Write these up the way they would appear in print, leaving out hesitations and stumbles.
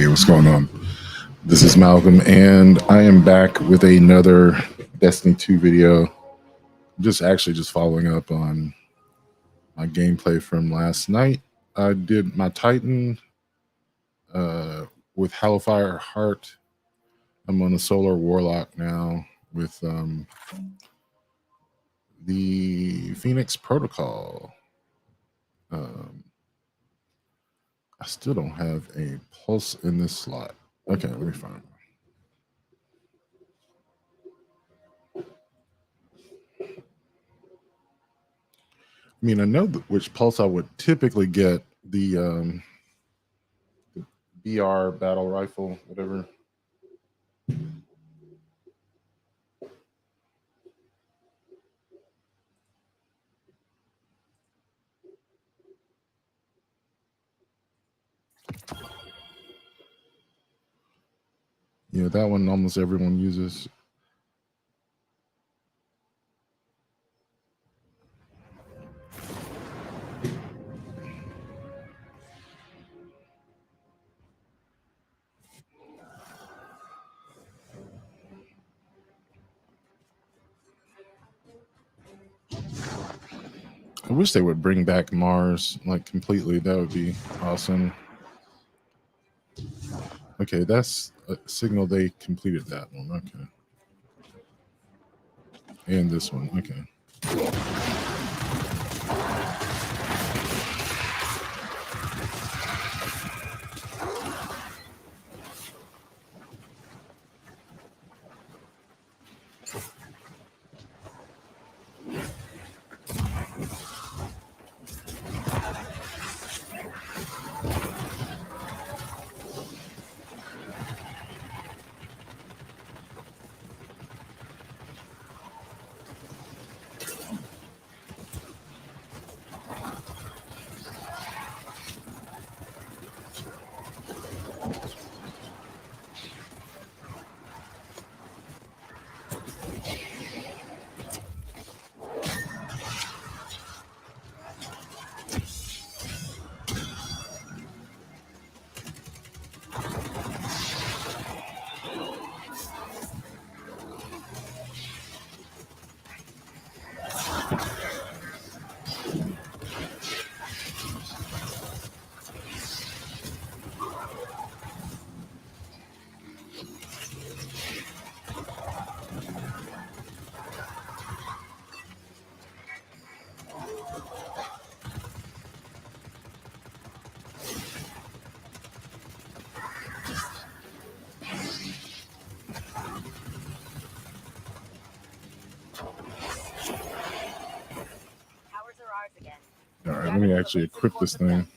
what's going on? This is Malcolm, and I am back with another Destiny 2 video. Just following up on my gameplay from last night. I did my Titan with Hellfire Heart. I'm on the Solar Warlock now with the Phoenix Protocol. I still don't have a pulse in this slot. Okay, let me find one. I mean, I know which pulse I would typically get. The BR battle rifle, whatever. Yeah, that one almost everyone uses. I wish they would bring back Mars like completely. That would be awesome. Okay, that's a signal they completed that one. Okay. And this one. Okay. All right, let me actually equip this thing.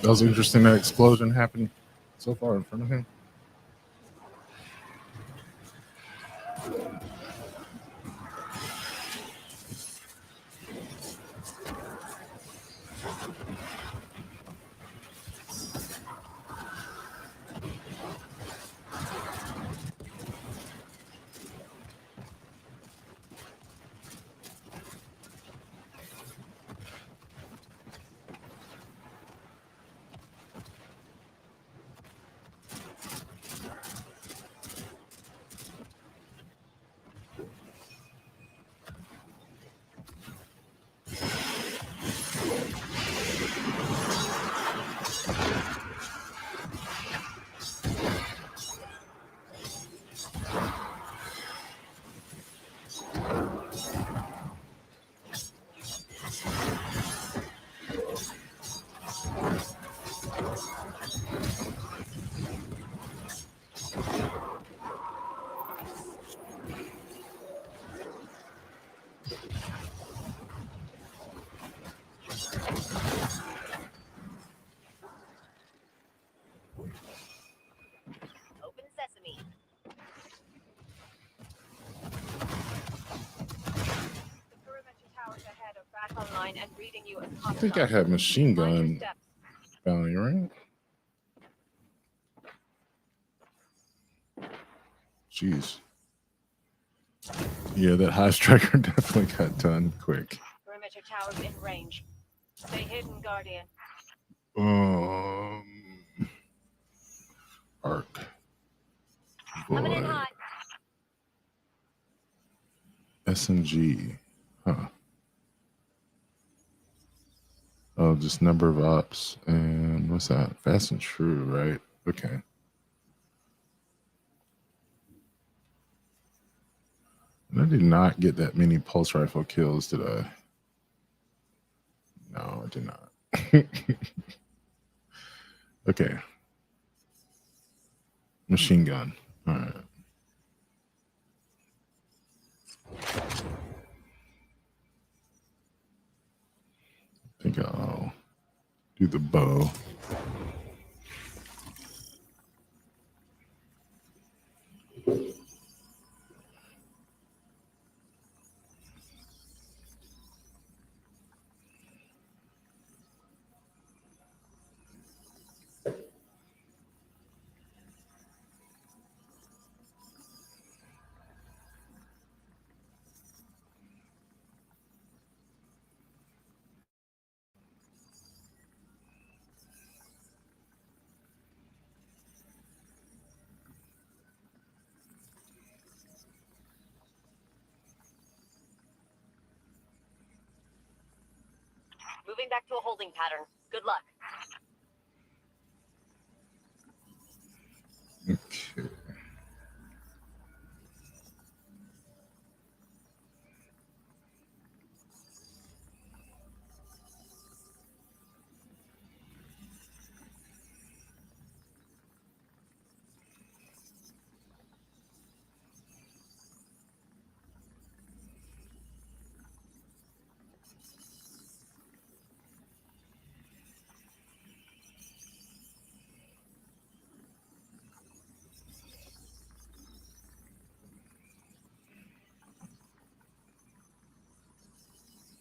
That was interesting, that explosion happened so far in front of him. and reading you a I think I have machine gun bounty, right? Jeez. Yeah, that high striker definitely got done quick. Perimeter towers in range. Stay hidden, Guardian. Arc. Coming in Boy. hot. SMG. Huh. Oh, just number of ops. And what's that? Fast and true, right? Okay. I did not get that many pulse rifle kills, did I? No, I did not. Okay. Machine gun. All right. I think I'll do the bow. Moving back to a holding pattern. Good luck. Okay.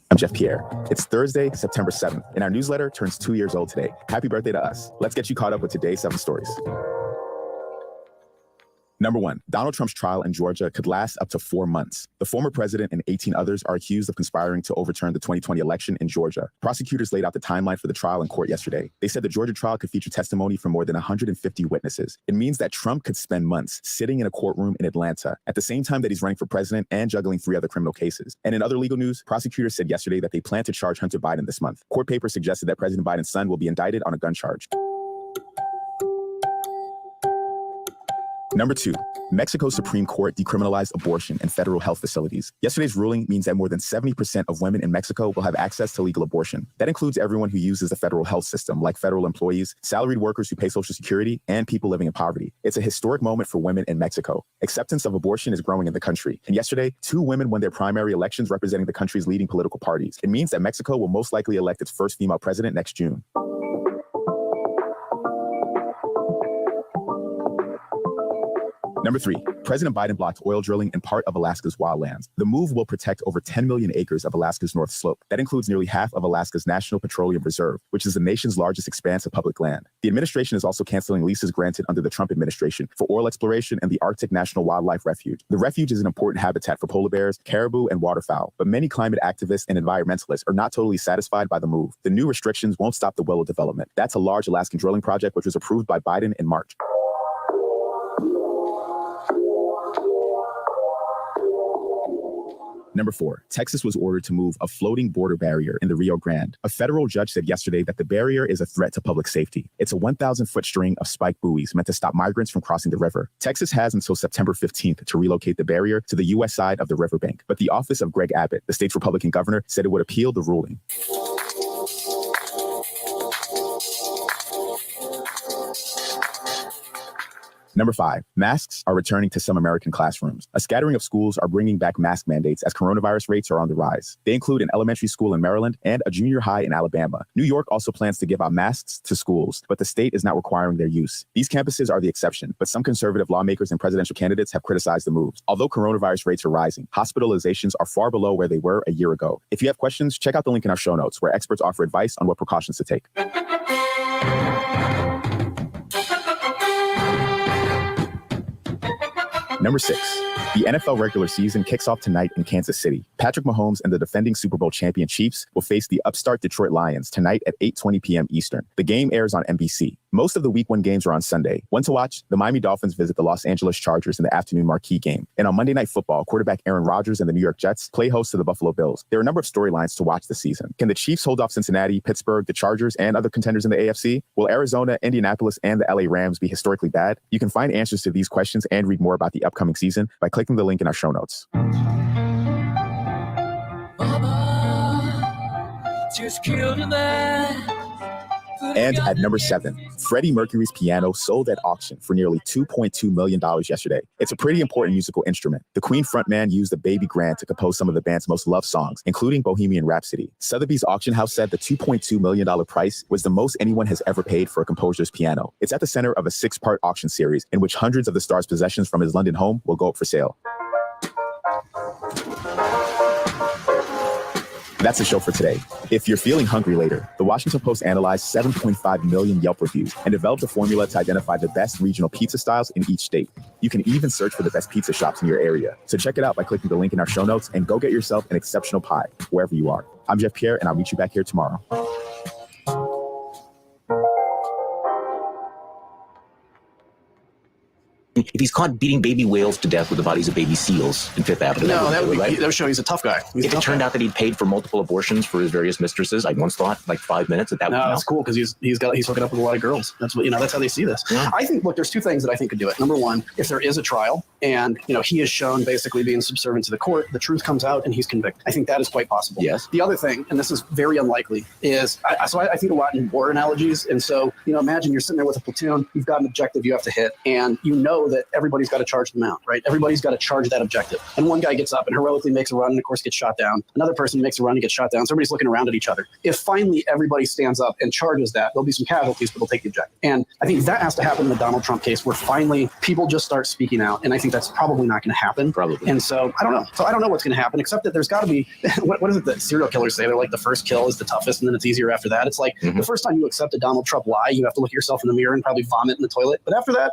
I'm Jeff Pierre. It's Thursday, September 7th, and our newsletter turns 2 years old today. Happy birthday to us. Let's get you caught up with today's 7 stories. Number 1, Donald Trump's trial in Georgia could last up to 4 months. The former president and 18 others are accused of conspiring to overturn the 2020 election in Georgia. Prosecutors laid out the timeline for the trial in court yesterday. They said the Georgia trial could feature testimony from more than 150 witnesses. It means that Trump could spend months sitting in a courtroom in Atlanta at the same time that he's running for president and juggling 3 other criminal cases. And in other legal news, prosecutors said yesterday that they plan to charge Hunter Biden this month. Court papers suggested that President Biden's son will be indicted on a gun charge. Number 2, Mexico's Supreme Court decriminalized abortion in federal health facilities. Yesterday's ruling means that more than 70% of women in Mexico will have access to legal abortion. That includes everyone who uses the federal health system, like federal employees, salaried workers who pay Social Security, and people living in poverty. It's a historic moment for women in Mexico. Acceptance of abortion is growing in the country. And yesterday, 2 women won their primary elections representing the country's leading political parties. It means that Mexico will most likely elect its first female president next June. Number 3, President Biden blocked oil drilling in part of Alaska's wildlands. The move will protect over 10 million acres of Alaska's North Slope. That includes nearly half of Alaska's National Petroleum Reserve, which is the nation's largest expanse of public land. The administration is also canceling leases granted under the Trump administration for oil exploration in the Arctic National Wildlife Refuge. The refuge is an important habitat for polar bears, caribou, and waterfowl, but many climate activists and environmentalists are not totally satisfied by the move. The new restrictions won't stop the willow development. That's a large Alaskan drilling project which was approved by Biden in March. Number 4, Texas was ordered to move a floating border barrier in the Rio Grande. A federal judge said yesterday that the barrier is a threat to public safety. It's a 1,000-foot string of spike buoys meant to stop migrants from crossing the river. Texas has until September 15th to relocate the barrier to the U.S. side of the riverbank. But the office of Greg Abbott, the state's Republican governor, said it would appeal the ruling. Number 5, masks are returning to some American classrooms. A scattering of schools are bringing back mask mandates as coronavirus rates are on the rise. They include an elementary school in Maryland and a junior high in Alabama. New York also plans to give out masks to schools, but the state is not requiring their use. These campuses are the exception, but some conservative lawmakers and presidential candidates have criticized the moves. Although coronavirus rates are rising, hospitalizations are far below where they were a year ago. If you have questions, check out the link in our show notes where experts offer advice on what precautions to take. Number 6, the NFL regular season kicks off tonight in Kansas City. Patrick Mahomes and the defending Super Bowl champion Chiefs will face the upstart Detroit Lions tonight at 8:20 p.m. Eastern. The game airs on NBC. Most of the Week 1 games are on Sunday. One to watch, the Miami Dolphins visit the Los Angeles Chargers in the afternoon marquee game. And on Monday Night Football, quarterback Aaron Rodgers and the New York Jets play host to the Buffalo Bills. There are a number of storylines to watch this season. Can the Chiefs hold off Cincinnati, Pittsburgh, the Chargers, and other contenders in the AFC? Will Arizona, Indianapolis, and the LA Rams be historically bad? You can find answers to these questions and read more about the upcoming season by clicking the link in our show notes. Mama just killed a man. And at number 7, Freddie Mercury's piano sold at auction for nearly $2.2 million yesterday. It's a pretty important musical instrument. The Queen frontman used the baby grand to compose some of the band's most loved songs, including Bohemian Rhapsody. Sotheby's auction house said the $2.2 million price was the most anyone has ever paid for a composer's piano. It's at the center of a 6-part auction series in which hundreds of the star's possessions from his London home will go up for sale. That's the show for today. If you're feeling hungry later, the Washington Post analyzed 7.5 million Yelp reviews and developed a formula to identify the best regional pizza styles in each state. You can even search for the best pizza shops in your area. So check it out by clicking the link in our show notes and go get yourself an exceptional pie wherever you are. I'm Jeff Pierre, and I'll meet you back here tomorrow. If he's caught beating baby whales to death with the bodies of baby seals in Fifth Avenue, that would show he's a tough guy. If it turned out that he'd paid for multiple abortions for his various mistresses, I once thought like 5 minutes that would count. That's cool because he's hooking up with a lot of girls. That's what that's how they see this. Yeah. I think there's 2 things that I think could do it. Number 1, if there is a trial and he is shown basically being subservient to the court, the truth comes out and he's convicted. I think that is quite possible. Yes. The other thing, and this is very unlikely, is I think a lot in war analogies. And so imagine you're sitting there with a platoon, you've got an objective you have to hit, and that everybody's got to charge them out, right? Everybody's got to charge that objective. And one guy gets up and heroically makes a run and of course gets shot down. Another person makes a run and gets shot down. So everybody's looking around at each other. If finally everybody stands up and charges that, there'll be some casualties, but they'll take the objective. And I think that has to happen in the Donald Trump case where finally people just start speaking out. And I think that's probably not going to happen. Probably. And so I don't know. So I don't know what's going to happen, except that there's got to be, what is it that serial killers say? They're like the first kill is the toughest and then it's easier after that. It's like the first time you accept a Donald Trump lie, you have to look at yourself in the mirror and probably vomit in the toilet. But after that,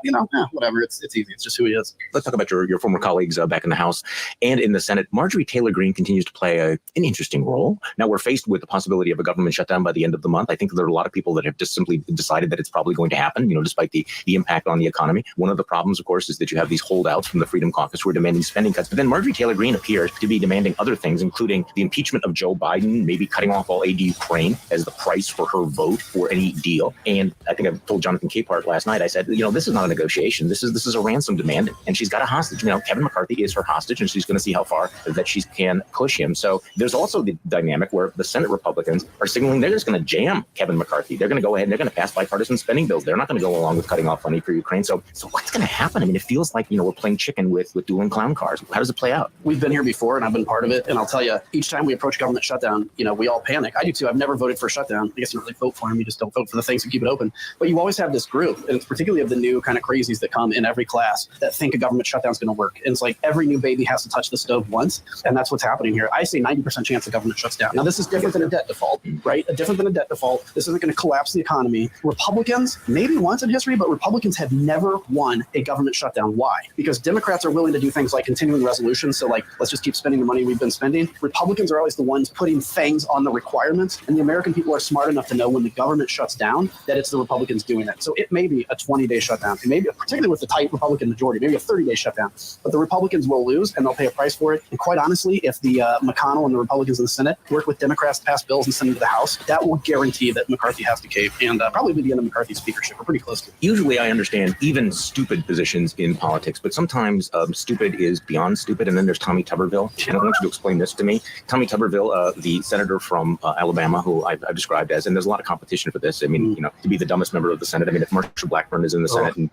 whatever. It's easy. It's just who he is. Let's talk about your former colleagues back in the House and in the Senate. Marjorie Taylor Greene continues to play an interesting role. Now we're faced with the possibility of a government shutdown by the end of the month. I think there are a lot of people that have just simply decided that it's probably going to happen, despite the impact on the economy. One of the problems, of course, is that you have these holdouts from the Freedom Caucus who are demanding spending cuts. But then Marjorie Taylor Greene appears to be demanding other things, including the impeachment of Joe Biden, maybe cutting off all aid to Ukraine as the price for her vote for any deal. And I think I told Jonathan Capehart last night, I said, this is not a negotiation. This is a ransom demand. And she's got a hostage. Kevin McCarthy is her hostage, and she's going to see how far that she can push him. So there's also the dynamic where the Senate Republicans are signaling they're just going to jam Kevin McCarthy. They're going to go ahead and they're going to pass bipartisan spending bills. They're not going to go along with cutting off money for Ukraine. So what's going to happen? I mean, it feels like, we're playing chicken with dueling clown cars. How does it play out? We've been here before, and I've been part of it. And I'll tell you, each time we approach government shutdown, we all panic. I do too. I've never voted for a shutdown. I guess you don't really vote for them. You just don't vote for the things that keep it open. But you always have this group, and it's particularly of the new kind of crazies that come in every class that think a government shutdown is going to work. And it's like every new baby has to touch the stove once. And that's what's happening here. I say 90% chance the government shuts down. Now, this is different than a debt default, right? Different than a debt default. This isn't going to collapse the economy. Republicans, maybe once in history, but Republicans have never won a government shutdown. Why? Because Democrats are willing to do things like continuing resolutions. So like, let's just keep spending the money we've been spending. Republicans are always the ones putting things on the requirements. And the American people are smart enough to know when the government shuts down that it's the Republicans doing it. So it may be a 20-day shutdown. It may be, particularly with the tight Republican Republican majority, maybe a 30-day shutdown. But the Republicans will lose, and they'll pay a price for it. And quite honestly, if the McConnell and the Republicans in the Senate work with Democrats to pass bills and send them to the House, that will guarantee that McCarthy has to cave, and probably the end of McCarthy's speakership. We're pretty close to it. Usually I understand even stupid positions in politics, but sometimes stupid is beyond stupid. And then there's Tommy Tuberville. And I want you to explain this to me. Tommy Tuberville, the senator from Alabama, who I've described as, and there's a lot of competition for this. I mean, to be the dumbest member of the Senate. I mean, if Marsha Blackburn is in the Senate, and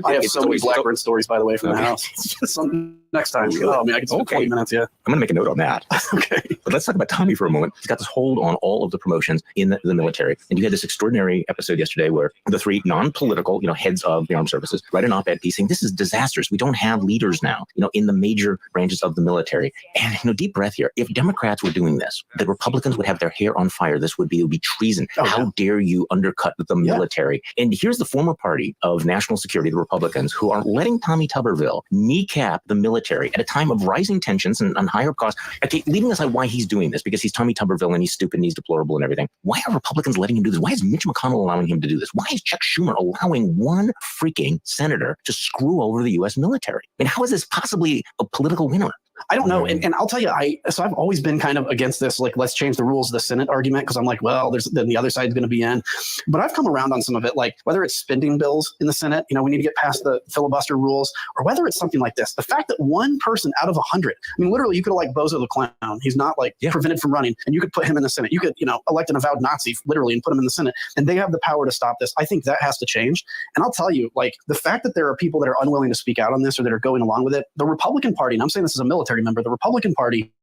I have so many Blackburn stories, by the way, from the House. It's just some next time. Oh, man, I can spend 20 minutes, yeah. I'm going to make a note on that. Okay. But let's talk about Tommy for a moment. He's got this hold on all of the promotions in the military. And you had this extraordinary episode yesterday where the three non-political, heads of the armed services write an op-ed piece saying this is disastrous. We don't have leaders now, in the major branches of the military. And, deep breath here. If Democrats were doing this, the Republicans would have their hair on fire. It would be treason. How dare you undercut the military? And here's the former party of national security, the Republicans, who are letting Tommy Tuberville kneecap the military at a time of rising tensions and higher costs. Okay, leaving aside why he's doing this, because he's Tommy Tuberville and he's stupid and he's deplorable and everything. Why are Republicans letting him do this? Why is Mitch McConnell allowing him to do this? Why is Chuck Schumer allowing one freaking senator to screw over the U.S. military? I mean, how is this possibly a political winner? I don't know. And I'll tell you, I've always been kind of against this, like, let's change the rules of the Senate argument, because I'm like, well, then the other side's going to be in. But I've come around on some of it, like whether it's spending bills in the Senate, we need to get past the filibuster rules, or whether it's something like this. The fact that one person out of 100, I mean, literally, you could have Bozo the Clown. He's not prevented from running, and you could put him in the Senate. You could, elect an avowed Nazi, literally, and put him in the Senate, and they have the power to stop this. I think that has to change. And I'll tell you, the fact that there are people that are unwilling to speak out on this or that are going along with it, the Republican Party, and I'm saying this as a military member, the Republican Party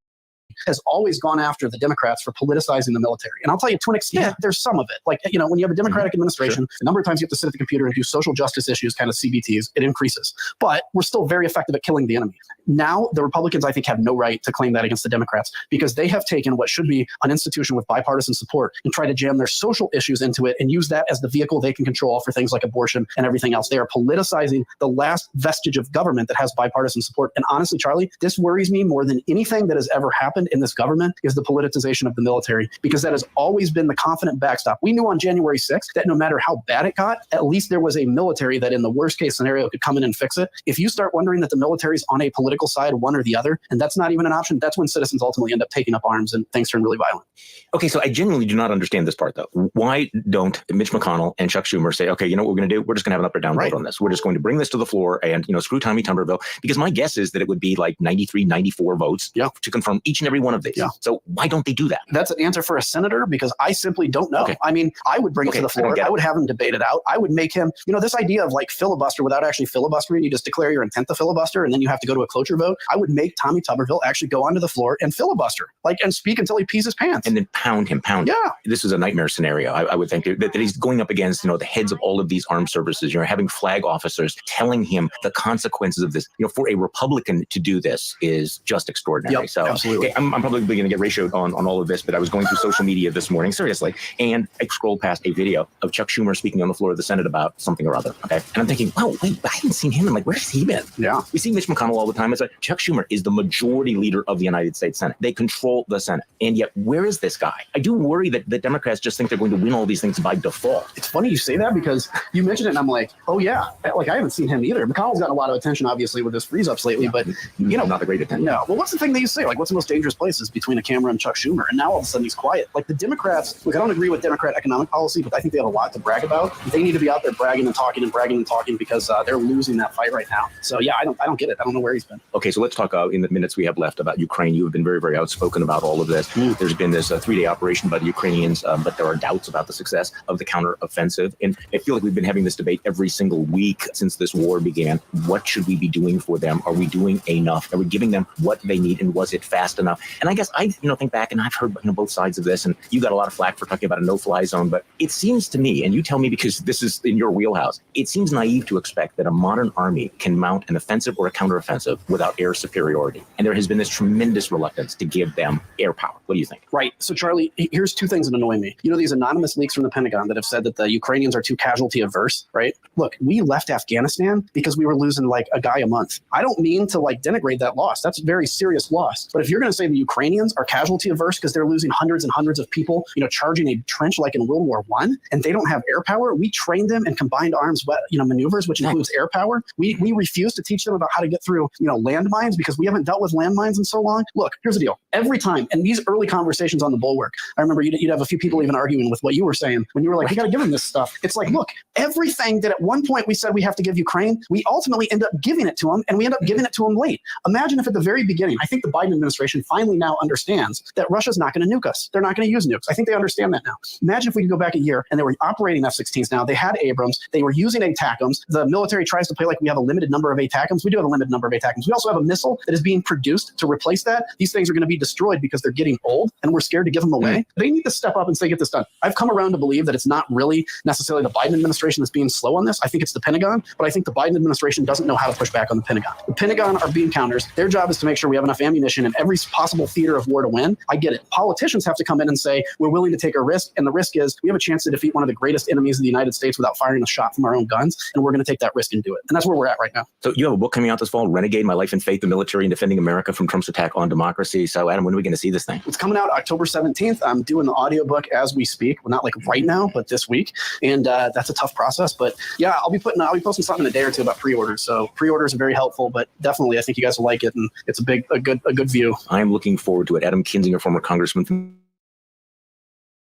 has always gone after the Democrats for politicizing the military. And I'll tell you, to an extent, there's some of it. When you have a Democratic administration, the number of times you have to sit at the computer and do social justice issues, kind of CBTs, it increases. But we're still very effective at killing the enemy. Now, the Republicans, I think, have no right to claim that against the Democrats, because they have taken what should be an institution with bipartisan support and try to jam their social issues into it and use that as the vehicle they can control for things like abortion and everything else. They are politicizing the last vestige of government that has bipartisan support. And honestly, Charlie, this worries me more than anything that has ever happened in this government is the politicization of the military, because that has always been the confident backstop. We knew on January 6th that no matter how bad it got, at least there was a military that in the worst case scenario could come in and fix it. If you start wondering that the military is on a political side, one or the other, and that's not even an option, that's when citizens ultimately end up taking up arms and things turn really violent. Okay, so I genuinely do not understand this part, though. Why don't Mitch McConnell and Chuck Schumer say, okay, you know what we're going to do? We're just going to have an up or down vote on this. We're just going to bring this to the floor and, screw Tommy Tuberville, because my guess is that it would be 93, 94 votes to confirm each and every one of these. Yeah. So why don't they do that? That's an answer for a senator, because I simply don't know. Okay. I mean, I would bring it to the floor. I would have him debate it out. I would make him, this idea of filibuster without actually filibustering. You just declare your intent to filibuster and then you have to go to a cloture vote. I would make Tommy Tuberville actually go onto the floor and filibuster, and speak until he pees his pants. And then pound him. Yeah. This is a nightmare scenario. I would think that he's going up against, the heads of all of these armed services. You're having flag officers telling him the consequences of this. For a Republican to do this is just extraordinary. So absolutely. Okay, I'm probably going to get ratioed on all of this, but I was going through social media this morning, seriously, and I scrolled past a video of Chuck Schumer speaking on the floor of the Senate about something or other. Okay. And I'm thinking, oh, wait, I haven't seen him. And where's he been? Yeah. We see Mitch McConnell all the time. It's like Chuck Schumer is the majority leader of the United States Senate. They control the Senate. And yet, where is this guy? I do worry that the Democrats just think they're going to win all these things by default. It's funny you say that, because you mentioned it and I'm like, oh yeah, I haven't seen him either. McConnell's gotten a lot of attention, obviously, with his freeze ups lately, but not a great attention. No. Well, what's the thing that you say? What's the most dangerous places between a camera and Chuck Schumer? And now all of a sudden he's quiet. The Democrats, I don't agree with Democrat economic policy, but I think they have a lot to brag about. They need to be out there bragging and talking because they're losing that fight right now. So yeah, I don't get it. I don't know where he's been. Okay, so let's talk in the minutes we have left about Ukraine. You have been very, very outspoken about all of this. There's been this 3-day operation by the Ukrainians, but there are doubts about the success of the counteroffensive. And I feel like we've been having this debate every single week since this war began. What should we be doing for them? Are we doing enough? Are we giving them what they need? And was it fast enough? And I guess I think back, and I've heard both sides of this, and you got a lot of flack for talking about a no-fly zone, but it seems to me, and you tell me because this is in your wheelhouse, it seems naive to expect that a modern army can mount an offensive or a counteroffensive without air superiority. And there has been this tremendous reluctance to give them air power. What do you think? Right. So Charlie, here's two things that annoy me. These anonymous leaks from the Pentagon that have said that the Ukrainians are too casualty averse, right? Look, we left Afghanistan because we were losing a guy a month. I don't mean to denigrate that loss. That's a very serious loss. But if you're going to say the Ukrainians are casualty averse because they're losing hundreds and hundreds of people, charging a trench like in World War I, and they don't have air power. We train them in combined arms, maneuvers, which includes air power. We refuse to teach them about how to get through, landmines because we haven't dealt with landmines in so long. Look, here's the deal. Every time, and these early conversations on the Bulwark, I remember you'd have a few people even arguing with what you were saying when you were like, we got to give them this stuff. It's like, look, everything that at one point we said we have to give Ukraine, we ultimately end up giving it to them, and we end up giving it to them late. Imagine if at the very beginning, I think the Biden administration finally now understands that Russia's not going to nuke us. They're not going to use nukes. I think they understand that now. Imagine if we could go back a year and they were operating F-16s now. They had Abrams. They were using ATACMS. The military tries to play like we have a limited number of ATACMS. We do have a limited number of ATACMS. We also have a missile that is being produced to replace that. These things are going to be destroyed because they're getting old, and we're scared to give them away. They need to step up and say, get this done. I've come around to believe that it's not really necessarily the Biden administration that's being slow on this. I think it's the Pentagon, but I think the Biden administration doesn't know how to push back on the Pentagon. The Pentagon are bean counters. Their job is to make sure we have enough ammunition in every possible theater of war to win. I get it. Politicians have to come in and say, we're willing to take a risk, and the risk is we have a chance to defeat one of the greatest enemies of the United States without firing a shot from our own guns, and we're going to take that risk and do it. And that's where we're at right now. So you have a book coming out this fall, Renegade, My Life and Faith, the Military and Defending America from Trump's Attack on Democracy. So Adam, when are we going to see this thing? It's coming out October 17th. I'm doing the audiobook as we speak. Well, not like right now, but this week. And that's a tough process. But yeah, I'll be posting something in a day or two about pre-orders. So pre-orders are very helpful, but definitely I think you guys will like it. And it's a good view. I'm looking forward to it. Adam Kinzinger, former congressman. Thank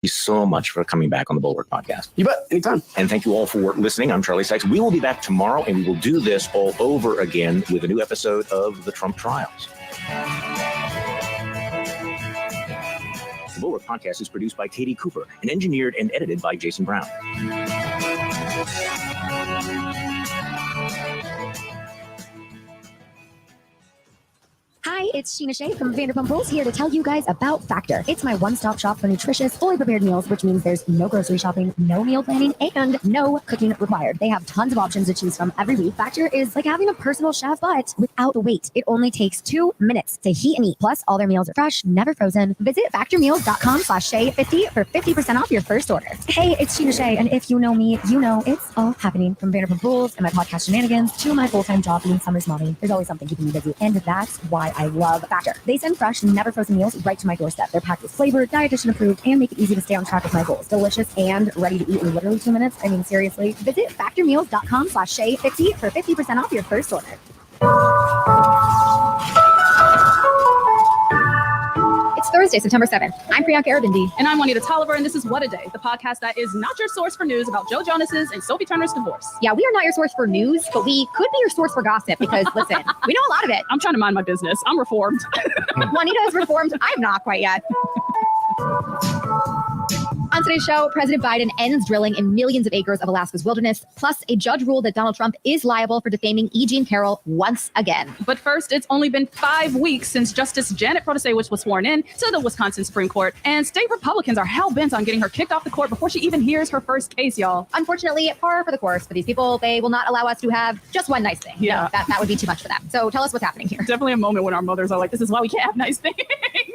you so much for coming back on the Bulwark podcast. You bet. Anytime. And thank you all for listening. I'm Charlie Sykes. We will be back tomorrow, and we will do this all over again with a new episode of the Trump Trials. The Bulwark podcast is produced by Katie Cooper and engineered and edited by Jason Brown. Hi, it's Sheena Shea from Vanderpump Rules here to tell you guys about Factor. It's my one-stop shop for nutritious, fully prepared meals, which means there's no grocery shopping, no meal planning, and no cooking required. They have tons of options to choose from every week. Factor is like having a personal chef, but without the wait. It only takes 2 minutes to heat and eat. Plus, all their meals are fresh, never frozen. Visit factormeals.com/Shay50 for 50% off your first order. Hey, it's Sheena Shea, and if you know me, you know it's all happening. From Vanderpump Rules and my podcast shenanigans to my full-time job being Summer's mommy. There's always something keeping me busy, and that's why I love Factor. They send fresh, never frozen meals right to my doorstep. They're packed with flavor, dietitian approved, and make it easy to stay on track with my goals. Delicious and ready to eat in literally 2 minutes. I mean, seriously. Visit factormeals.com/Shay50 for 50% off your first order. It's Thursday, September 7th. I'm Priyanka Arabindi. And I'm Juanita Tolliver, and this is What a Day, the podcast that is not your source for news about Joe Jonas's and Sophie Turner's divorce. Yeah, we are not your source for news, but we could be your source for gossip because, listen, we know a lot of it. I'm trying to mind my business. I'm reformed. Juanita is reformed. I'm not quite yet. On today's show, President Biden ends drilling in millions of acres of Alaska's wilderness, plus a judge ruled that Donald Trump is liable for defaming E. Jean Carroll once again. But first, it's only been 5 weeks since Justice Janet Protasiewicz was sworn in to the Wisconsin Supreme Court, and state Republicans are hell-bent on getting her kicked off the court before she even hears her first case, y'all. Unfortunately, par for the course for these people. They will not allow us to have just one nice thing. Yeah. No, that would be too much for them. So tell us what's happening here. Definitely a moment when our mothers are like, this is why we can't have nice things.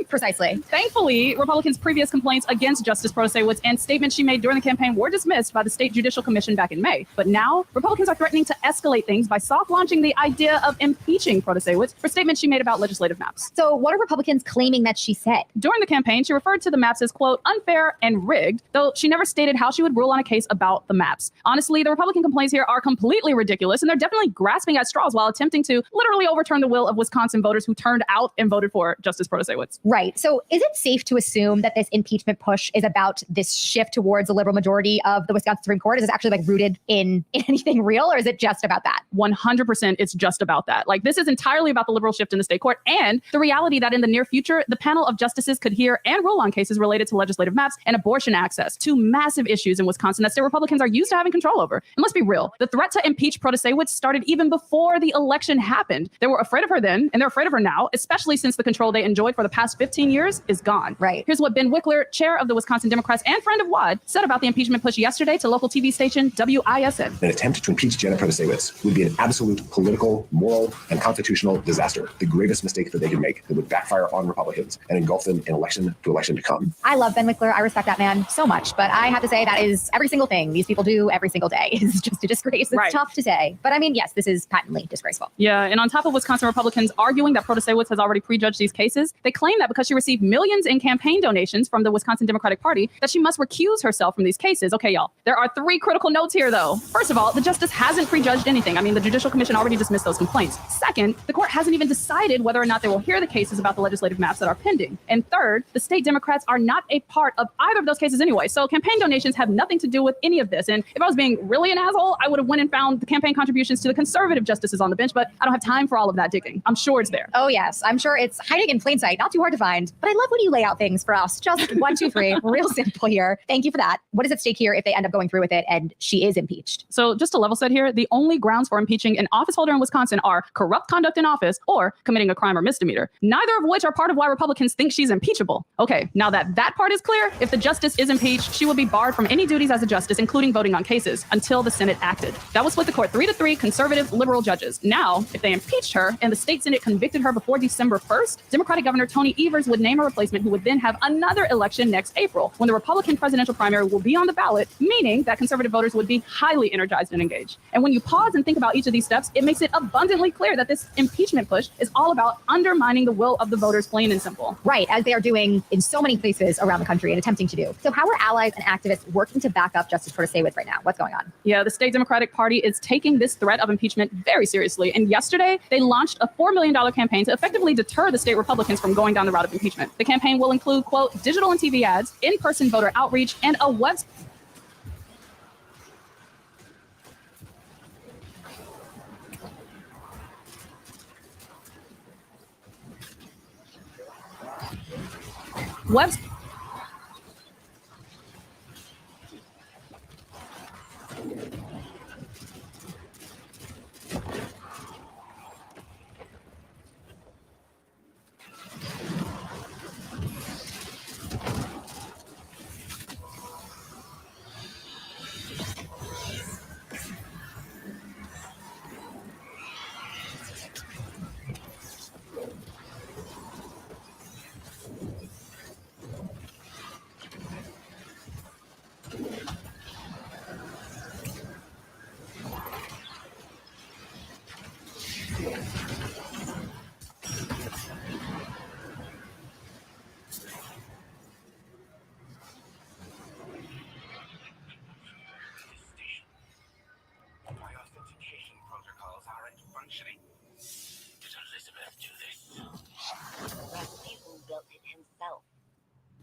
Precisely. Thankfully, Republicans' previous complaints against Justice Protasiewicz and statements she made during the campaign were dismissed by the State Judicial Commission back in May. But now, Republicans are threatening to escalate things by soft-launching the idea of impeaching Protasiewicz for statements she made about legislative maps. So what are Republicans claiming that she said? During the campaign, she referred to the maps as, quote, unfair and rigged, though she never stated how she would rule on a case about the maps. Honestly, the Republican complaints here are completely ridiculous, and they're definitely grasping at straws while attempting to literally overturn the will of Wisconsin voters who turned out and voted for Justice Protasiewicz. Right. So is it safe to assume that this impeachment push is about this shift towards a liberal majority of the Wisconsin Supreme Court? Is it actually like rooted in anything real, or is it just about that? 100% it's just about that. Like, this is entirely about the liberal shift in the state court and the reality that in the near future, the panel of justices could hear and rule on cases related to legislative maps and abortion access, two massive issues in Wisconsin that state Republicans are used to having control over. And let's be real, the threat to impeach Protasiewicz started even before the election happened. They were afraid of her then, and they're afraid of her now, especially since the control they enjoyed for the past 50 15 years is gone. Right. Here's what Ben Wickler, chair of the Wisconsin Democrats and friend of WAD, said about the impeachment push yesterday to local TV station WISN. An attempt to impeach Janet Protasiewicz would be an absolute political, moral, and constitutional disaster. The gravest mistake that they could make that would backfire on Republicans and engulf them in election to come. I love Ben Wickler. I respect that man so much, but I have to say that is every single thing these people do every single day is just a disgrace. It's Right. tough to say, but I mean, yes, this is patently disgraceful. Yeah, and on top of Wisconsin Republicans arguing that Protasiewicz has already prejudged these cases, they claim that because she received millions in campaign donations from the Wisconsin Democratic Party, that she must recuse herself from these cases. Okay, y'all, there are 3 critical notes here, though. First of all, the justice hasn't prejudged anything. I mean, the Judicial Commission already dismissed those complaints. Second, the court hasn't even decided whether or not they will hear the cases about the legislative maps that are pending. And third, the state Democrats are not a part of either of those cases anyway. So campaign donations have nothing to do with any of this. And if I was being really an asshole, I would have went and found the campaign contributions to the conservative justices on the bench, but I don't have time for all of that digging. I'm sure it's there. Oh, yes. I'm sure it's hiding in plain sight. Not too hard to find. But I love when you lay out things for us. Just 1, 2, 3. Real simple here. Thank you for that. What is at stake here if they end up going through with it and she is impeached? So just to level set here, the only grounds for impeaching an office holder in Wisconsin are corrupt conduct in office or committing a crime or misdemeanor, neither of which are part of why Republicans think she's impeachable. Okay, now that that part is clear, if the justice is impeached, she will be barred from any duties as a justice, including voting on cases, until the Senate acted. That would split the court 3-3, conservative, liberal judges. Now, if they impeached her and the state Senate convicted her before December 1st, Democratic Governor Tony Evers would name a replacement who would then have another election next April, when the Republican presidential primary will be on the ballot, meaning that conservative voters would be highly energized and engaged. And when you pause and think about each of these steps, it makes it abundantly clear that this impeachment push is all about undermining the will of the voters, plain and simple. Right, as they are doing in so many places around the country and attempting to do. So how are allies and activists working to back up Justice Protasiewicz right now? What's going on? Yeah, the state Democratic Party is taking this threat of impeachment very seriously. And yesterday, they launched a $4 million campaign to effectively deter the state Republicans from going down the route of impeachment. The campaign will include, quote, digital and TV ads, in-person voter outreach, and a website.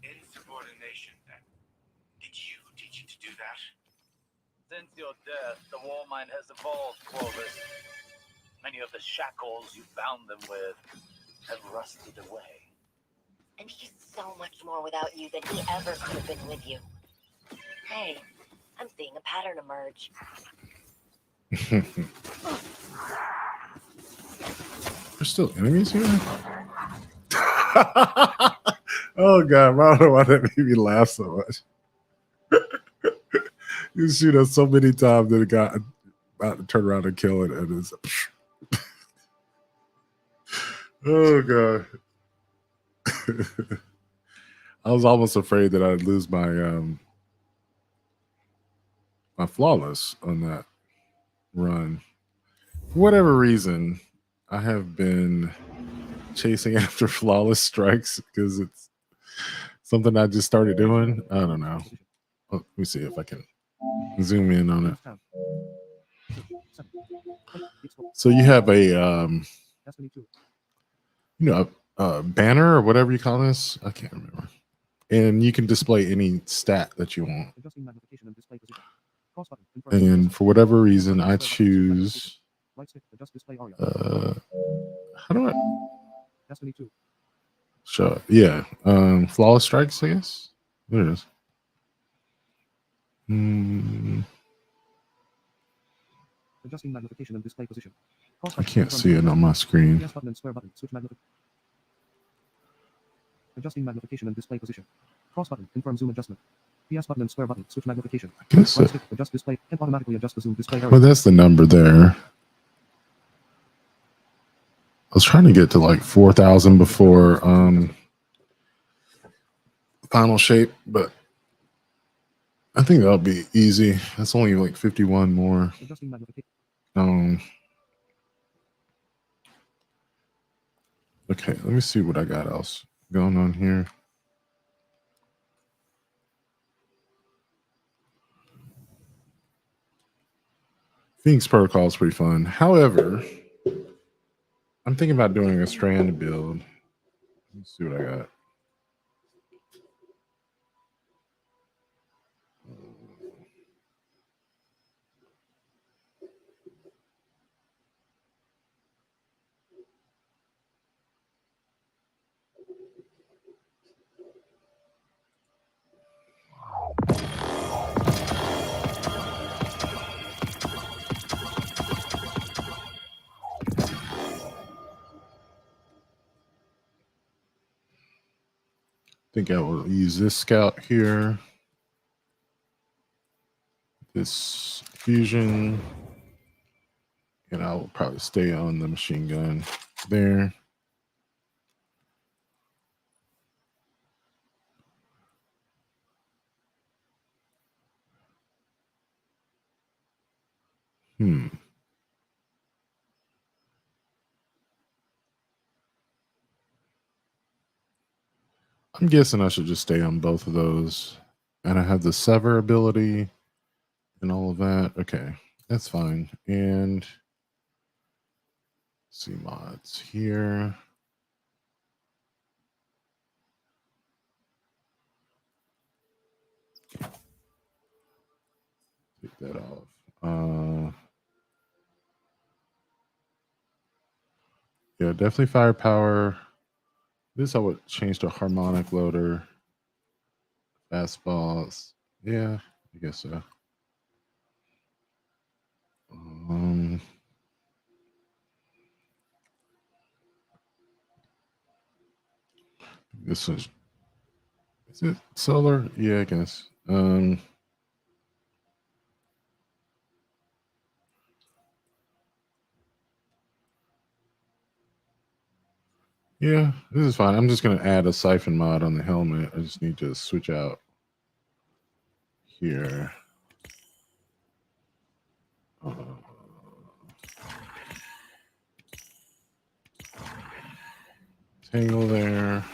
Insubordination, then. Did you teach it to do that? Since your death, the war mind has evolved, Clovis. Many of the shackles you bound them with have rusted away. And he's so much more without you than he ever could have been with you. Hey, I'm seeing a pattern emerge. There's still enemies here? Oh god, I don't know why that made me laugh so much. You shoot us so many times that it got about to turn around and kill it, and it's oh god. I was almost afraid that I'd lose my my flawless on that run. For whatever reason, I have been chasing after flawless strikes because it's something I just started doing. I don't know. Oh, let me see if I can zoom in on it. So you have a a banner or whatever you call this. I can't remember. And you can display any stat that you want. And for whatever reason, I choose. How do I? Sure. Yeah. Flawless strikes, I guess. There it is. Adjusting magnification and display position. I can't see it on my screen. Adjusting magnification and display position. Cross button, confirm zoom adjustment. PS button and square button, switch magnification. Guess Right it. stick, adjust display, and automatically adjust the zoom display area. Well, that's the number there. I was trying to get to like 4,000 before final shape, but I think that'll be easy. That's only like 51 more. Adjusting magnification. Okay, let me see what I got else going on here. Phoenix Protocol is pretty fun. However, I'm thinking about doing a strand build. Let's see what I got. I think I will use this scout here. This fusion. And I will probably stay on the machine gun there. I'm guessing I should just stay on both of those. And I have the sever ability and all of that. Okay, that's fine. And see mods here. Take that off. Yeah, definitely firepower. This I would change to harmonic loader. Fastballs. Yeah, I guess so. This is it solar? Yeah, I guess. Yeah, this is fine. I'm just going to add a siphon mod on the helmet. I just need to switch out here. Tangle there.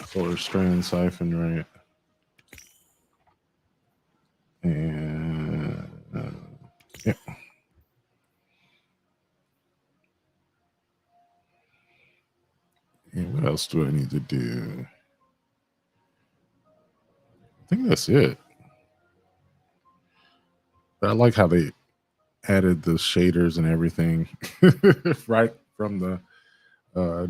Solar strand siphon, right? And yeah. And what else do I need to do? I think that's it. But I like how they added the shaders and everything right from the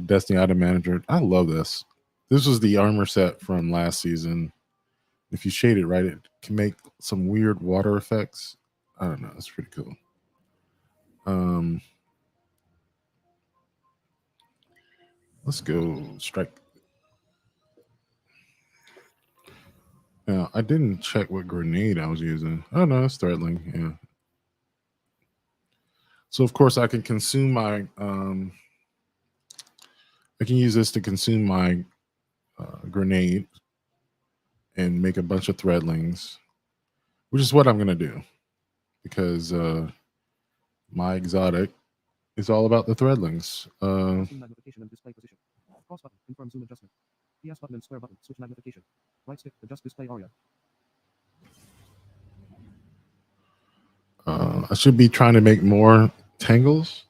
Destiny Item Manager. I love this. This was the armor set from last season. If you shade it right, it can make some weird water effects. I don't know. It's pretty cool. Let's go strike. Now, I didn't check what grenade I was using. Oh, no, it's threadling. Yeah. So, of course, I can consume my... I can use this to consume my grenade and make a bunch of threadlings, which is what I'm going to do because my exotic is all about the threadlings. Magnification and display position. Cross button, confirm zoom adjustment. PS button and square button, switch magnification. Right stick, adjust display area. I should be trying to make more tangles.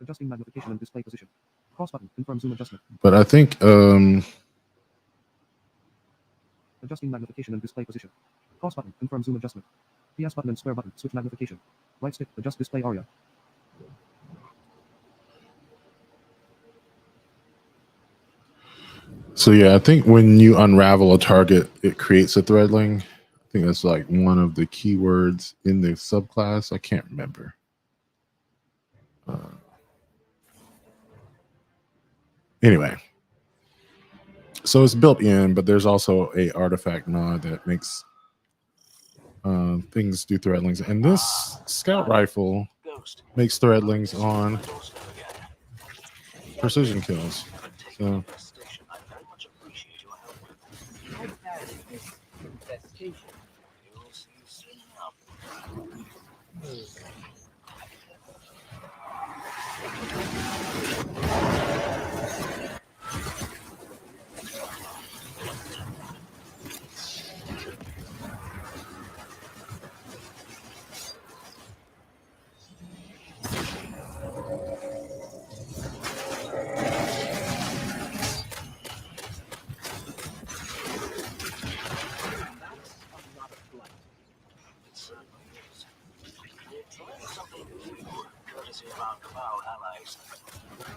Adjusting magnification and display position. Cross button, confirm zoom adjustment. But I think adjusting magnification and display position. Cross button, confirm zoom adjustment. PS button and square button, switch magnification. Right stick, adjust display area. So yeah, I think when you unravel a target, it creates a threadling. I think that's like one of the keywords in the subclass. I can't remember. Anyway, so it's built in, but there's also a artifact mod that makes things do threadlings, and this scout rifle makes threadlings on precision kills. So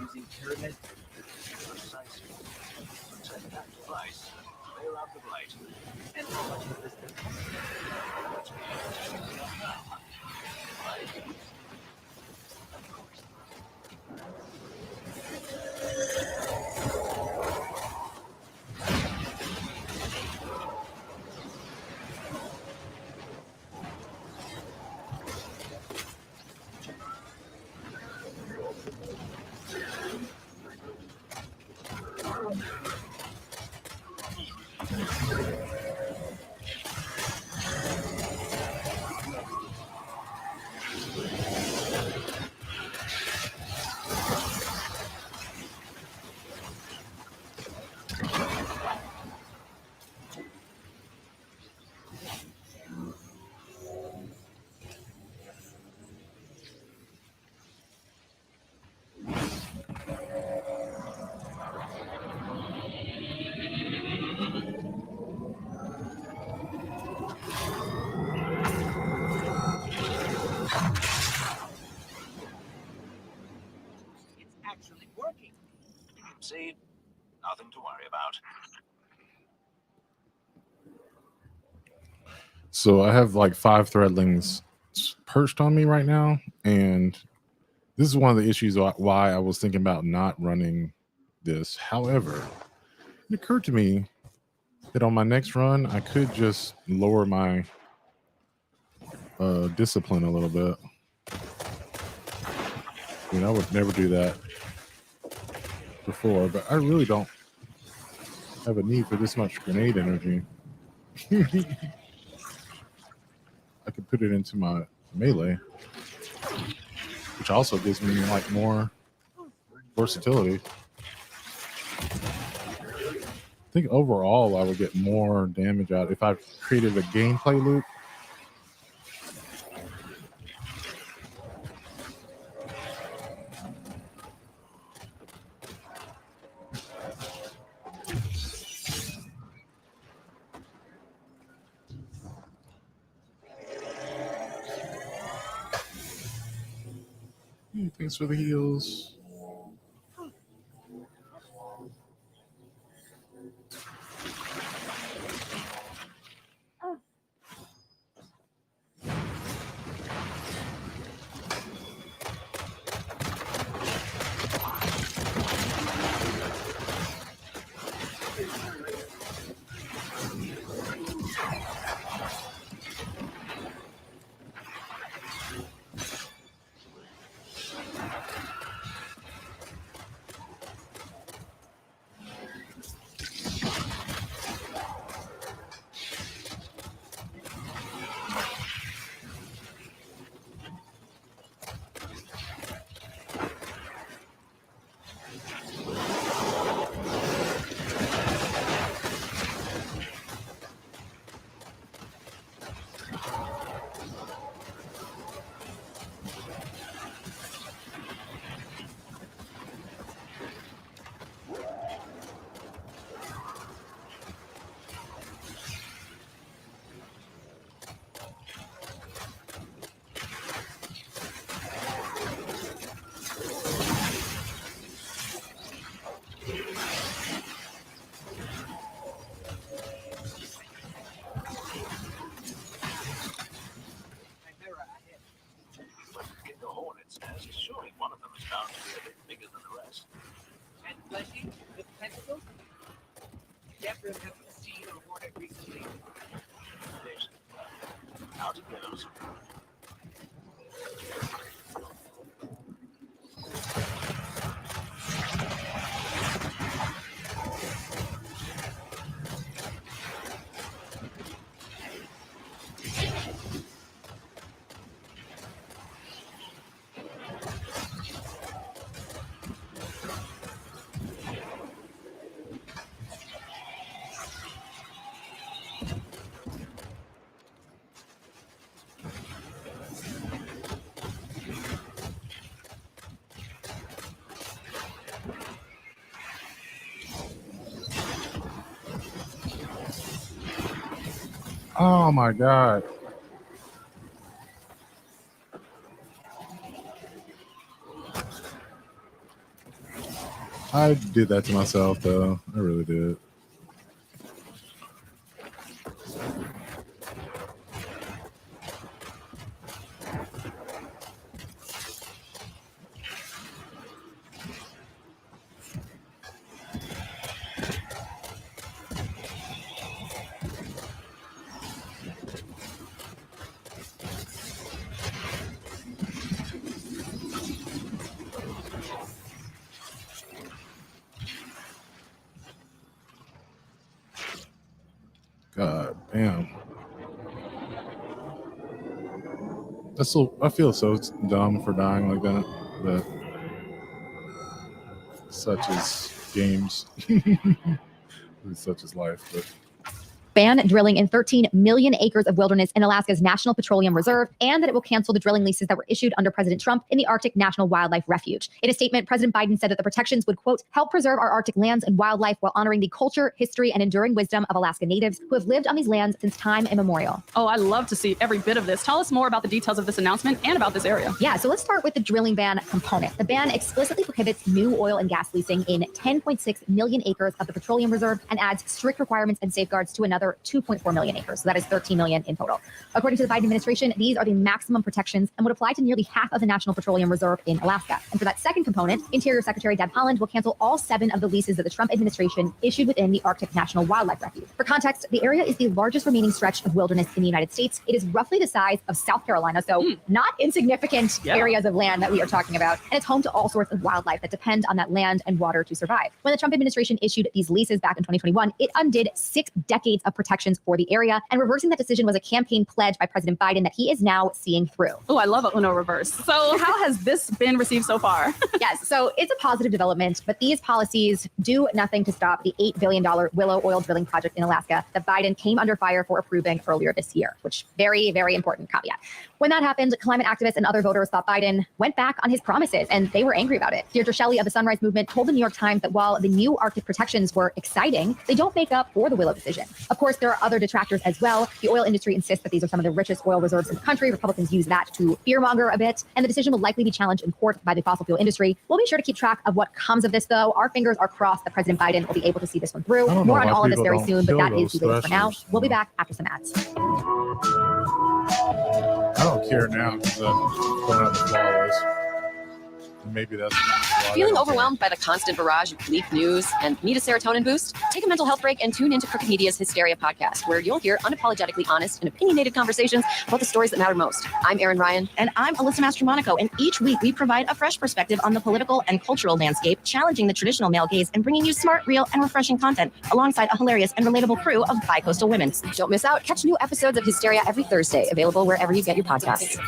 Using pyramid, precisely. Protect that device, clear out the blight. And how much of this actually working. See? Nothing to worry about. So I have like 5 threadlings perched on me right now, and this is one of the issues why I was thinking about not running this. However, it occurred to me that on my next run, I could just lower my discipline a little bit. I mean, I would never do that before, but I really don't have a need for this much grenade energy. I could put it into my melee, which also gives me like more versatility. I think overall I would get more damage out if I created a gameplay loop. Thanks for the heals. One of them is bound to be a bit bigger than the rest. And fleshy with tentacles? Never have seen or worn it recently. Yes. Out it goes. Oh my God. I did that to myself, though. I really did. God damn. I feel so dumb for dying like that, but such is games. Such is life. But ban drilling in 13 million acres of wilderness in Alaska's National Petroleum Reserve, and that it will cancel the drilling leases that were issued under President Trump in the Arctic National Wildlife Refuge. In a statement, President Biden said that the protections would, quote, help preserve our Arctic lands and wildlife while honoring the culture, history, and enduring wisdom of Alaska natives who have lived on these lands since time immemorial. Oh, I love to see every bit of this. Tell us more about the details of this announcement and about this area. Yeah, so let's start with the drilling ban component. The ban explicitly prohibits new oil and gas leasing in 10.6 million acres of the petroleum reserve and adds strict requirements and safeguards to another 2.4 million acres. So that is 13 million in total. According to the Biden administration, these are the maximum protections and would apply to nearly half of the National Petroleum Reserve in Alaska. And for that second component, Interior Secretary Deb Haaland will cancel all 7 of the leases that the Trump administration issued within the Arctic National Wildlife Refuge. For context, the area is the largest remaining stretch of wilderness in the United States. It is roughly the size of South Carolina, so not insignificant areas of land that we are talking about. And it's home to all sorts of wildlife that depend on that land and water to survive. When the Trump administration issued these leases back in 2021, it undid 6 decades of protections for the area, and reversing that decision was a campaign pledge by President Biden that he is now seeing through. Oh, I love a Uno reverse. So how has this been received so far? Yes, so it's a positive development, but these policies do nothing to stop the $8 billion Willow oil drilling project in Alaska that Biden came under fire for approving earlier this year, which very, very important caveat. When that happened, climate activists and other voters thought Biden went back on his promises, and they were angry about it. Deirdre Shelley of the Sunrise Movement told the New York Times that while the new Arctic protections were exciting, they don't make up for the Willow decision. Of course, there are other detractors as well. The oil industry insists that these are some of the richest oil reserves in the country. Republicans use that to fearmonger a bit, and the decision will likely be challenged in court by the fossil fuel industry. We'll be sure to keep track of what comes of this, though. Our fingers are crossed that President Biden will be able to see this one through. More on all of this very soon, but that is the latest for now. We'll be back after some ads. I don't care now because I don't have the flawless. Maybe that's feeling overwhelmed by the constant barrage of leaked news and need a serotonin boost? Take a mental health break and tune into Crooked Media's Hysteria podcast, where you'll hear unapologetically honest and opinionated conversations about the stories that matter most. I'm Erin Ryan. And I'm Alyssa Mastromonaco, and each week we provide a fresh perspective on the political and cultural landscape, challenging the traditional male gaze and bringing you smart, real, and refreshing content alongside a hilarious and relatable crew of bi-coastal women. Don't miss out. Catch new episodes of Hysteria every Thursday, available wherever you get your podcasts.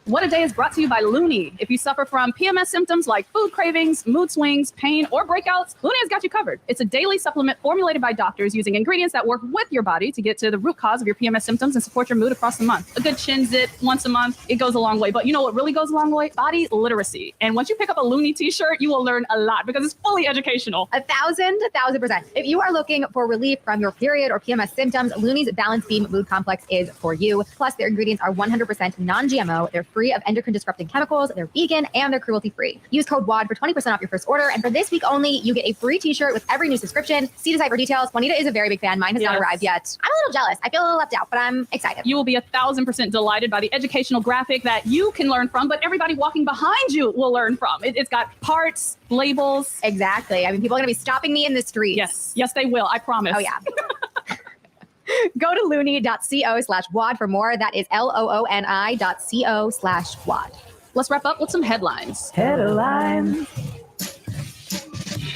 What a Day is brought to you by Looney. If you suffer from PMS symptoms like food cravings, mood swings, pain, or breakouts, Looney has got you covered. It's a daily supplement formulated by doctors using ingredients that work with your body to get to the root cause of your PMS symptoms and support your mood across the month. A good chin zit once a month, it goes a long way. But you know what really goes a long way? Body literacy. And once you pick up a Looney t-shirt, you will learn a lot because it's fully educational. 1,000%. If you are looking for relief from your period or PMS symptoms, Looney's Balance Beam Mood Complex is for you. Plus, their ingredients are 100% non-GMO. They're free free of endocrine disrupting chemicals, they're vegan, and they're cruelty free. Use code WAD for 20% off your first order. And for this week only, you get a free t-shirt with every new subscription. See the site for details. Juanita is a very big fan. Mine has not arrived yet. I'm a little jealous. I feel a little left out, but I'm excited. You will be 1,000% delighted by the educational graphic that you can learn from, but everybody walking behind you will learn from. It's got parts, labels. Exactly. I mean, people are going to be stopping me in the streets. Yes, they will. I promise. Oh, yeah. Go to looney.co/WAD for more. That is LOONI.co/WAD. Let's wrap up with some headlines. Headlines.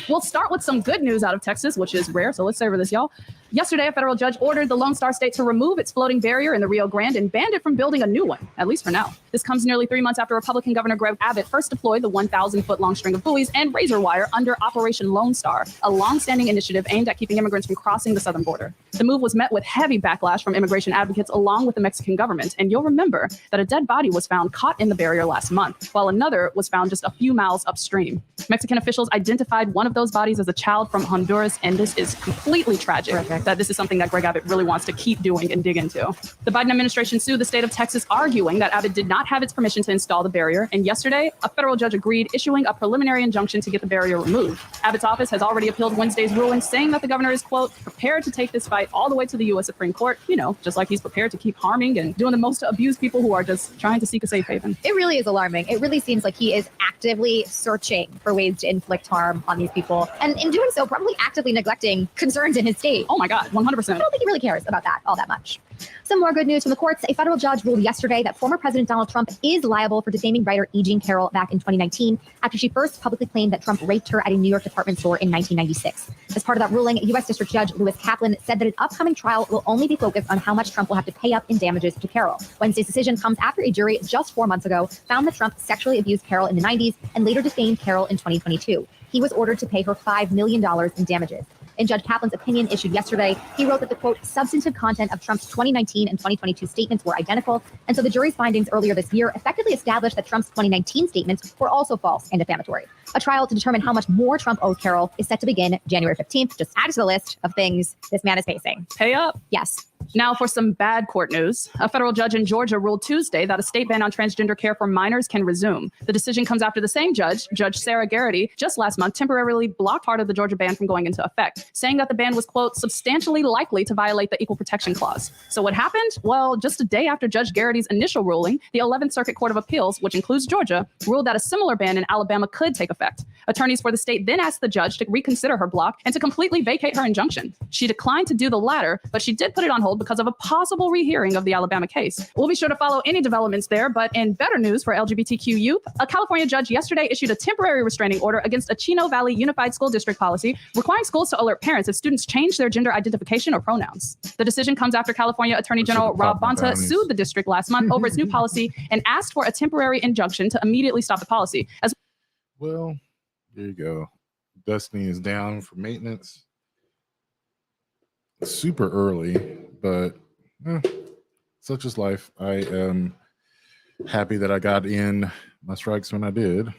We'll start with some good news out of Texas, which is rare, so let's savor this, y'all. Yesterday, a federal judge ordered the Lone Star State to remove its floating barrier in the Rio Grande and banned it from building a new one, at least for now. This comes nearly 3 months after Republican Governor Greg Abbott first deployed the 1,000-foot-long string of buoys and razor wire under Operation Lone Star, a long-standing initiative aimed at keeping immigrants from crossing the southern border. The move was met with heavy backlash from immigration advocates along with the Mexican government, and you'll remember that a dead body was found caught in the barrier last month, while another was found just a few miles upstream. Mexican officials identified one of those bodies as a child from Honduras, and this is completely tragic that this is something that Greg Abbott really wants to keep doing and dig into. The Biden administration sued the state of Texas, arguing that Abbott did not have its permission to install the barrier, and yesterday, a federal judge agreed, issuing a preliminary injunction to get the barrier removed. Abbott's office has already appealed Wednesday's ruling, saying that the governor is, quote, prepared to take this fight all the way to the U.S. Supreme Court, just like he's prepared to keep harming and doing the most to abuse people who are just trying to seek a safe haven. It really is alarming. It really seems like he is actively searching for ways to inflict harm on these people, and in doing so, probably actively neglecting concerns in his state. Oh my God, 100%. I don't think he really cares about that all that much. Some more good news from the courts. A federal judge ruled yesterday that former President Donald Trump is liable for defaming writer E. Jean Carroll back in 2019 after she first publicly claimed that Trump raped her at a New York department store in 1996. As part of that ruling, U.S. District Judge Lewis Kaplan said that an upcoming trial will only be focused on how much Trump will have to pay up in damages to Carroll. Wednesday's decision comes after a jury just 4 months ago found that Trump sexually abused Carroll in the 90s and later defamed Carroll in 2022. He was ordered to pay her $5 million in damages. In Judge Kaplan's opinion issued yesterday, he wrote that the, quote, substantive content of Trump's 2019 and 2022 statements were identical. And so the jury's findings earlier this year effectively established that Trump's 2019 statements were also false and defamatory. A trial to determine how much more Trump owes Carroll is set to begin January 15th. Just add to the list of things this man is facing. Pay up. Yes. Now for some bad court news. A federal judge in Georgia ruled Tuesday that a state ban on transgender care for minors can resume. The decision comes after the same judge, Judge Sarah Garrity, just last month temporarily blocked part of the Georgia ban from going into effect, saying that the ban was, quote, substantially likely to violate the Equal Protection Clause. So what happened? Well, just a day after Judge Garrity's initial ruling, the 11th Circuit Court of Appeals, which includes Georgia, ruled that a similar ban in Alabama could take effect. Attorneys for the state then asked the judge to reconsider her block and to completely vacate her injunction. She declined to do the latter, but she did put it on hold because of a possible rehearing of the Alabama case. We'll be sure to follow any developments there, but in better news for LGBTQ youth, a California judge yesterday issued a temporary restraining order against a Chino Valley Unified School District policy requiring schools to alert parents if students change their gender identification or pronouns. The decision comes after California Attorney General Rob Bonta sued the district last month over its new policy and asked for a temporary injunction to immediately stop the policy. Well, there you go. Destiny is down for maintenance. Super early, but such is life. I am happy that I got in my strikes when I did.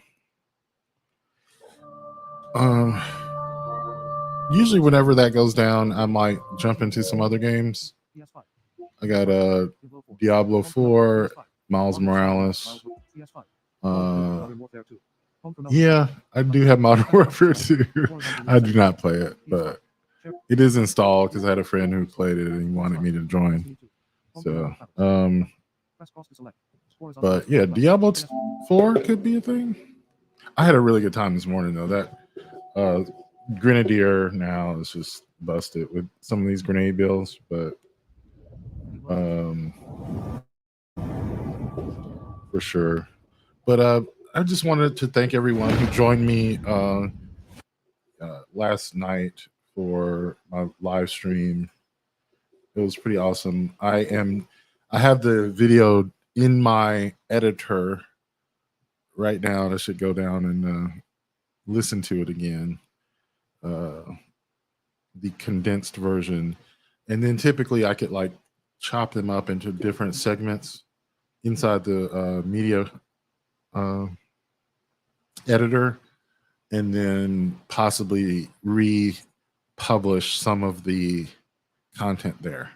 Usually whenever that goes down, I might jump into some other games. I got Diablo 4, Miles Morales. Yeah, I do have Modern Warfare 2. I do not play it, but it is installed because I had a friend who played it and he wanted me to join. So, but yeah, Diablo 4 could be a thing. I had a really good time this morning though. That Grenadier now is just busted with some of these grenade builds, but for sure. But I just wanted to thank everyone who joined me last night for my live stream. It was pretty awesome. I have the video in my editor right now. I should go down and listen to it again. The condensed version. And then typically I could like chop them up into different segments inside the media editor, and then possibly republish some of the content there.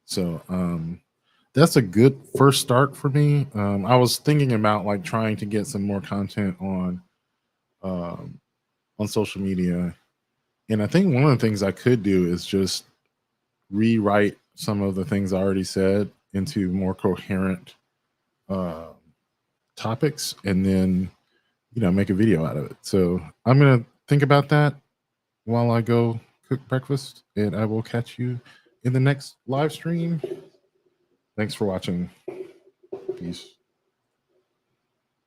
So that's a good first start for me. I was thinking about like trying to get some more content on social media, and I think one of the things I could do is just rewrite some of the things I already said into more coherent topics, and then make a video out of it. So I'm gonna think about that while I go cook breakfast, and I will catch you in the next live stream. Thanks for watching. Peace.